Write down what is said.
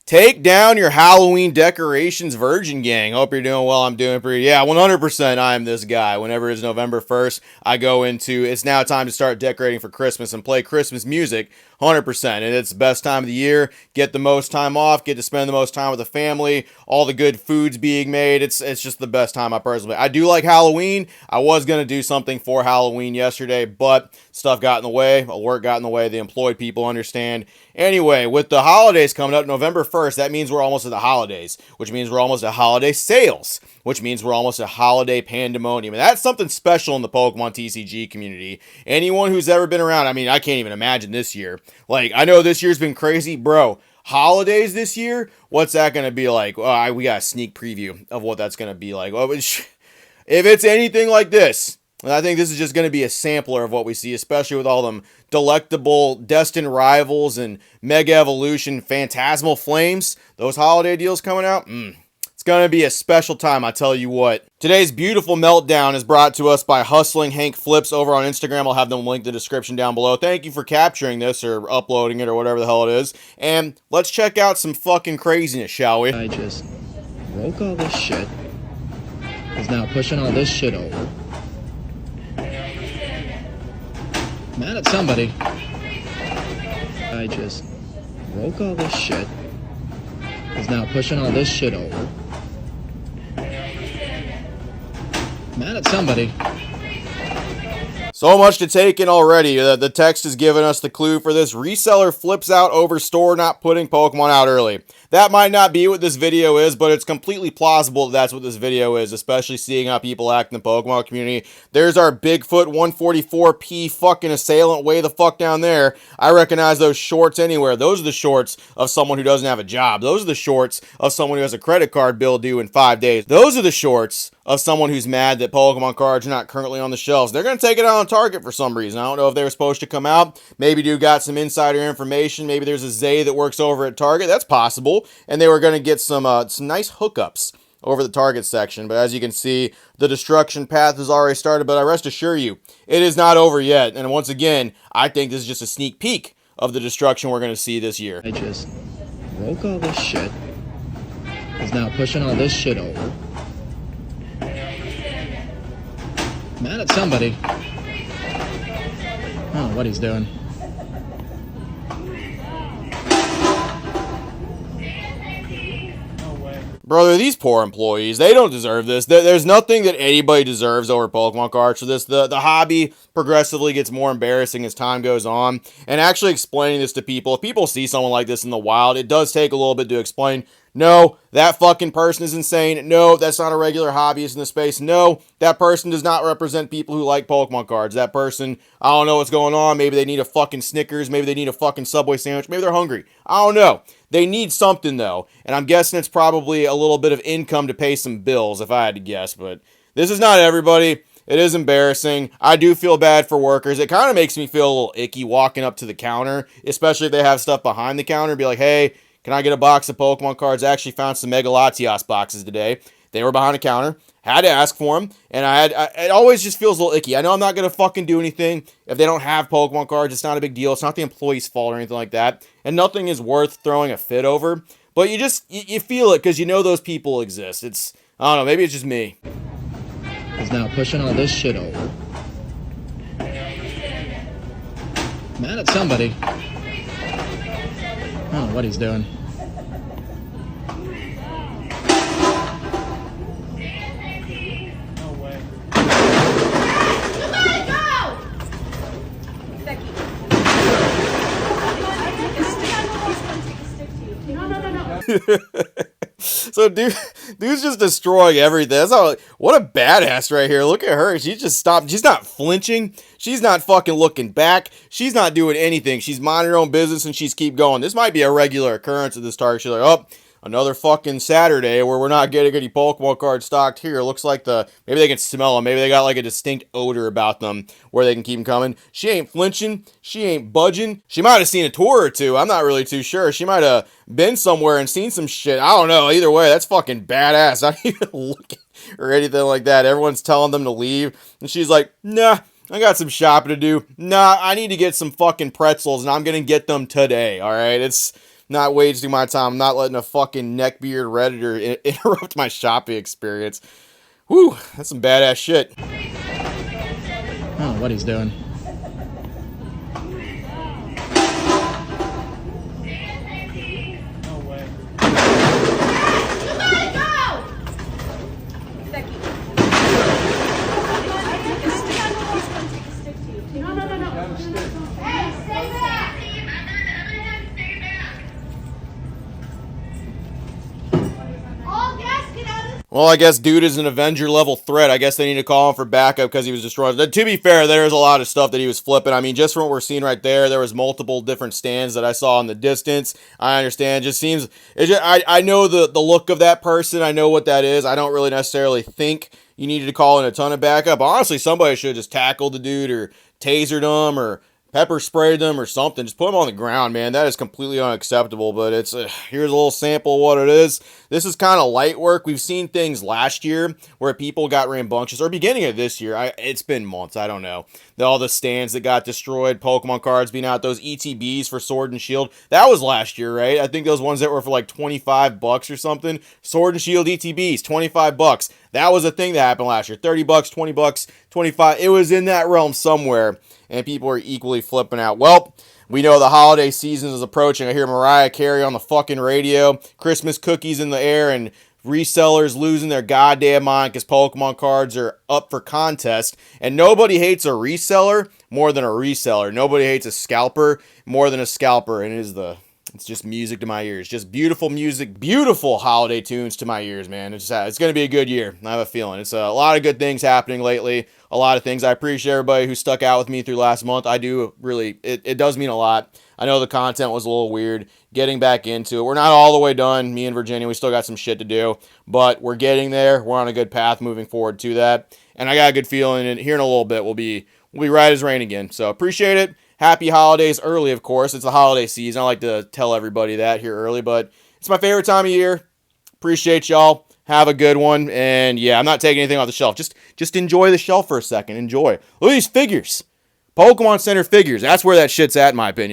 Take down your Halloween decorations, Virgin Gang. Hope you're doing well. I'm doing pretty. Yeah, 100% I am this guy. Whenever it's November 1st, I go into it's now time to start decorating for Christmas and play Christmas music 100%. And it's the best time of the year. Get the most time off, get to spend the most time with the family, all the good foods being made. It's just the best time. I do like Halloween. I was going to do something for Halloween yesterday, but stuff got in the way. Work got in the way. The employed people understand. Anyway, with the holidays coming up November 1st, that means we're almost at the holidays, which means we're almost at holiday sales, which means we're almost at holiday pandemonium. And that's something special in the Pokemon TCG community. Anyone who's ever been around, I mean, I can't even imagine this year. Like, I know this year's been crazy, bro. Holidays this year, what's that going to be like? We got a sneak preview of what that's going to be like. Well, if it's anything like this, and I think this is just going to be a sampler of what we see, especially with all them delectable Destined Rivals and Mega Evolution Phantasmal Flames. Those holiday deals coming out. It's going to be a special time, I tell you what. Today's beautiful meltdown is brought to us by Hustling Hank Flips over on Instagram. I'll have them linked in the description down below. Thank you for capturing this or uploading it or whatever the hell it is. And let's check out some fucking craziness, shall we? I just broke all this shit. Is now pushing all this shit over. Mad at somebody. I just broke all this shit. Is now pushing all this shit over. Mad at somebody. So much to take in already. The text is giving us the clue for this. Reseller flips out over store not putting Pokemon out early. That might not be what this video is, but it's completely plausible that that's what this video is, especially seeing how people act in the Pokemon community. There's our Bigfoot 144p fucking assailant way the fuck down there. I recognize those shorts anywhere. Those are the shorts of someone who doesn't have a job. Those are the shorts of someone who has a credit card bill due in 5 days. Those are the shorts of someone who's mad that Pokemon cards are not currently on the shelves. They're going to take it out on Target for some reason. I don't know if they were supposed to come out. Maybe dude got some insider information. Maybe there's a Zay that works over at Target. That's possible. And they were going to get some nice hookups over the Target section. But as you can see, the destruction path has already started. But I rest assure you, it is not over yet. And once again, I think this is just a sneak peek of the destruction we're going to see this year. I just broke all this shit. Is now pushing all this shit over. Mad at somebody. I don't know what he's doing. Brother, these poor employees, they don't deserve this. There's nothing that anybody deserves over Pokemon cards for this. The hobby progressively gets more embarrassing as time goes on. And actually explaining this to people, if people see someone like this in the wild, it does take a little bit to explain. No, that fucking person is insane. No, that's not a regular hobbyist in the space. No, that person does not represent people who like Pokemon cards. That person, I don't know what's going on. Maybe they need a fucking Snickers. Maybe they need a fucking Subway sandwich. Maybe they're hungry. I don't know. They need something, though. And I'm guessing it's probably a little bit of income to pay some bills, if I had to guess. But this is not everybody. It is embarrassing. I do feel bad for workers. It kind of makes me feel a little icky walking up to the counter, especially if they have stuff behind the counter. Be like, hey, can I get a box of Pokemon cards? I actually found some Mega Latias boxes today. They were behind the counter. Had to ask for them. And it always just feels a little icky. I know I'm not going to fucking do anything. If they don't have Pokemon cards, it's not a big deal. It's not the employee's fault or anything like that. And nothing is worth throwing a fit over. But you feel it because you know those people exist. I don't know, maybe it's just me. Is now pushing all this shit over. Mad at somebody. I don't know what he's doing. So dude's just destroying everything. What a badass right here. Look at her. She just stopped. She's not flinching. She's not fucking looking back. She's not doing anything. She's minding her own business and she's keep going. This might be a regular occurrence at this Target. She's like, oh, another fucking Saturday where we're not getting any Pokemon cards stocked here. Looks like maybe they can smell them. Maybe they got like a distinct odor about them where they can keep them coming. She ain't flinching. She ain't budging. She might have seen a tour or two. I'm not really too sure. She might have been somewhere and seen some shit. I don't know. Either way, that's fucking badass. Not even looking or anything like that. Everyone's telling them to leave. And she's like, nah, I got some shopping to do. Nah, I need to get some fucking pretzels and I'm going to get them today. All right. not wasting my time. I'm not letting a fucking neckbeard Redditor interrupt my shopping experience. Whew, that's some badass shit. I don't know what he's doing. Well, I guess dude is an Avenger level threat. I guess they need to call him for backup because he was destroyed. To be fair, there's a lot of stuff that he was flipping. I mean, just from what we're seeing right there was multiple different stands that I saw in the distance. I understand. It just seems, I know the look of that person. I know what that is. I don't really necessarily think you needed to call in a ton of backup. Honestly, somebody should have just tackled the dude or tasered him or pepper sprayed them or something. Just put them on the ground, man. That is completely unacceptable, but it's here's a little sample of what it is. This is kind of light work. We've seen things last year where people got rambunctious, or beginning of this year. It's been months. I don't know. All the stands that got destroyed, Pokemon cards being out, those ETBs for Sword and Shield. That was last year, right? I think those ones that were for like $25 or something. Sword and Shield ETBs, $25. That was a thing that happened last year. $30, $20, $25. It was in that realm somewhere. And people are equally flipping out. Well, we know the holiday season is approaching. I hear Mariah Carey on the fucking radio. Christmas cookies in the air and resellers losing their goddamn mind because Pokemon cards are up for contest. And nobody hates a reseller more than a reseller. Nobody hates a scalper more than a scalper. And it's just music to my ears. Just beautiful music, beautiful holiday tunes to my ears, man. It's going to be a good year. I have a feeling. It's a lot of good things happening lately. A lot of things. I appreciate everybody who stuck out with me through last month. I do really, it does mean a lot. I know the content was a little weird. Getting back into it. We're not all the way done. Me and Virginia, we still got some shit to do. But we're getting there. We're on a good path moving forward to that. And I got a good feeling, and here in a little bit, we'll be right as rain again. So appreciate it. Happy holidays early, of course. It's the holiday season. I like to tell everybody that here early, but it's my favorite time of year. Appreciate y'all. Have a good one. And yeah, I'm not taking anything off the shelf. Just enjoy the shelf for a second. Enjoy. Look at these figures. Pokemon Center figures. That's where that shit's at, in my opinion.